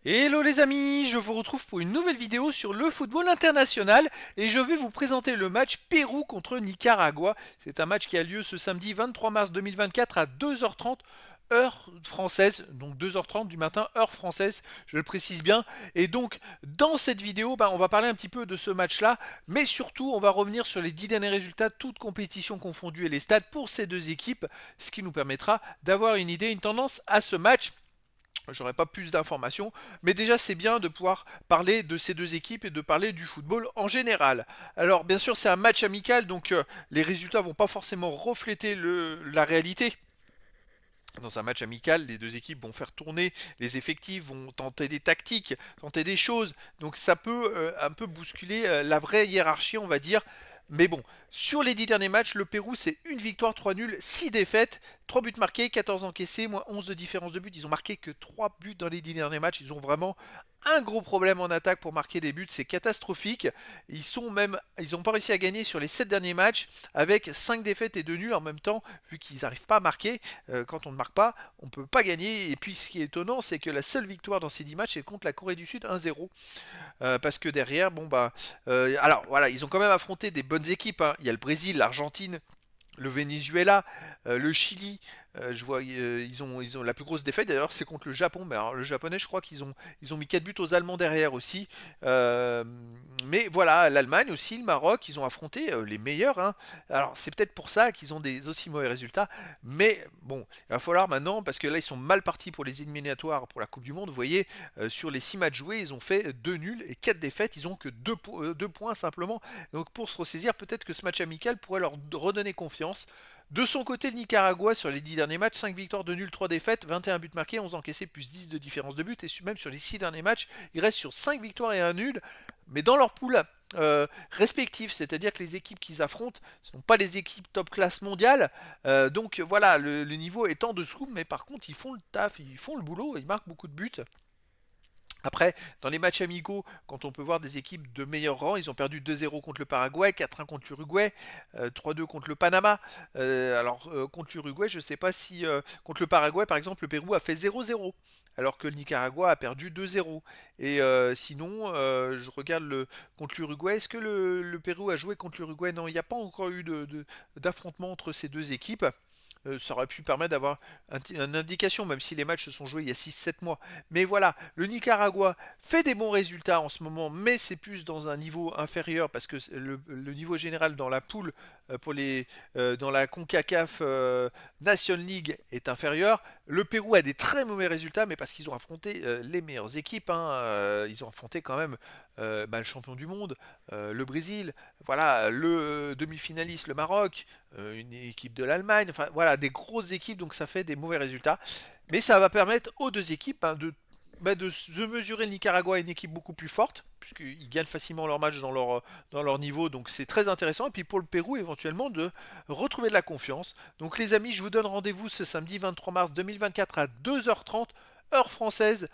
Hello les amis, je vous retrouve pour une nouvelle vidéo sur le football international et je vais vous présenter le match Pérou contre Nicaragua. C'est un match qui a lieu ce samedi 23 mars 2024 à 2h30 heure française, donc 2h30 du matin heure française, je le précise bien. Et donc dans cette vidéo, on va parler un petit peu de ce match-là, mais surtout on va revenir sur les 10 derniers résultats, toutes compétitions confondues et les stats pour ces deux équipes, ce qui nous permettra d'avoir une idée, une tendance à ce match. J'aurais pas plus d'informations, mais déjà c'est bien de pouvoir parler de ces deux équipes et de parler du football en général. Alors bien sûr c'est un match amical, donc les résultats vont pas forcément refléter la réalité. Dans un match amical, les deux équipes vont faire tourner les effectifs, vont tenter des tactiques, tenter des choses. Donc ça peut un peu bousculer la vraie hiérarchie, on va dire. Mais bon, sur les 10 derniers matchs, le Pérou, c'est une victoire, 3 nuls, 6 défaites, 3 buts marqués, 14 encaissés, moins 11 de différence de but. Ils ont marqué que 3 buts dans les 10 derniers matchs. Ils ont vraiment un gros problème en attaque pour marquer des buts. C'est catastrophique. Ils n'ont pas réussi à gagner sur les 7 derniers matchs avec 5 défaites et 2 nuls en même temps, vu qu'ils n'arrivent pas à marquer. Quand on ne marque pas, on ne peut pas gagner. Et puis ce qui est étonnant, c'est que la seule victoire dans ces 10 matchs est contre la Corée du Sud 1-0. Parce que derrière, alors voilà, ils ont quand même affronté des bonnes équipes, hein. Il y a le Brésil, l'Argentine, le Venezuela, le Chili. Je vois, ils ont la plus grosse défaite d'ailleurs, c'est contre le Japon. Mais alors, le japonais, je crois qu'ils ont mis 4 buts aux Allemands derrière aussi. Euh, mais voilà, l'Allemagne aussi, le Maroc, ils ont affronté les meilleurs, hein. Alors c'est peut-être pour ça qu'ils ont des aussi mauvais résultats. Mais bon, il va falloir maintenant, parce que là ils sont mal partis pour les éliminatoires pour la Coupe du Monde. Vous voyez, sur les 6 matchs joués, ils ont fait 2 nuls et 4 défaites. Ils ont que 2 points simplement. Donc pour se ressaisir, peut-être que ce match amical pourrait leur redonner confiance. De son côté, le Nicaragua, sur les 10 derniers matchs, 5 victoires, 2 nuls, 3 défaites, 21 buts marqués, 11 encaissés, plus 10 de différence de but. Et même sur les 6 derniers matchs, ils restent sur 5 victoires et un nul. Mais dans leur poule respective, c'est-à-dire que les équipes qu'ils affrontent ne sont pas les équipes top classe mondiale. Donc voilà, le niveau est en dessous, mais par contre, ils font le taf, ils font le boulot, ils marquent beaucoup de buts. Après, dans les matchs amicaux, quand on peut voir des équipes de meilleur rang, ils ont perdu 2-0 contre le Paraguay, 4-1 contre l'Uruguay, 3-2 contre le Panama. Contre l'Uruguay, je ne sais pas si... contre le Paraguay, par exemple, le Pérou a fait 0-0, alors que le Nicaragua a perdu 2-0. Et sinon, je regarde contre l'Uruguay. Est-ce que le Pérou a joué contre l'Uruguay? Non, il n'y a pas encore eu d'affrontement entre ces deux équipes. Ça aurait pu permettre d'avoir une indication, même si les matchs se sont joués il y a 6-7 mois. Mais voilà, le Nicaragua fait des bons résultats en ce moment, mais c'est plus dans un niveau inférieur, parce que le niveau général dans la poule dans la CONCACAF Nation League est inférieur. Le Pérou a des très mauvais résultats, mais parce qu'ils ont affronté les meilleures équipes, hein. Ils ont affronté quand même le champion du monde, le Brésil, voilà, le demi-finaliste, le Maroc, une équipe de l'Allemagne, enfin voilà, des grosses équipes, donc ça fait des mauvais résultats. Mais ça va permettre aux deux équipes, hein, de se mesurer. Le Nicaragua est une équipe beaucoup plus forte, puisqu'ils gagnent facilement leur match dans leur niveau, donc c'est très intéressant. Et puis pour le Pérou, éventuellement, de retrouver de la confiance. Donc les amis, je vous donne rendez-vous ce samedi 23 mars 2024 à 2h30 heure française,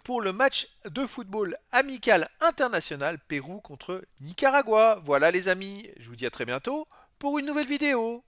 pour le match de football amical international Pérou contre Nicaragua. Voilà les amis, je vous dis à très bientôt pour une nouvelle vidéo.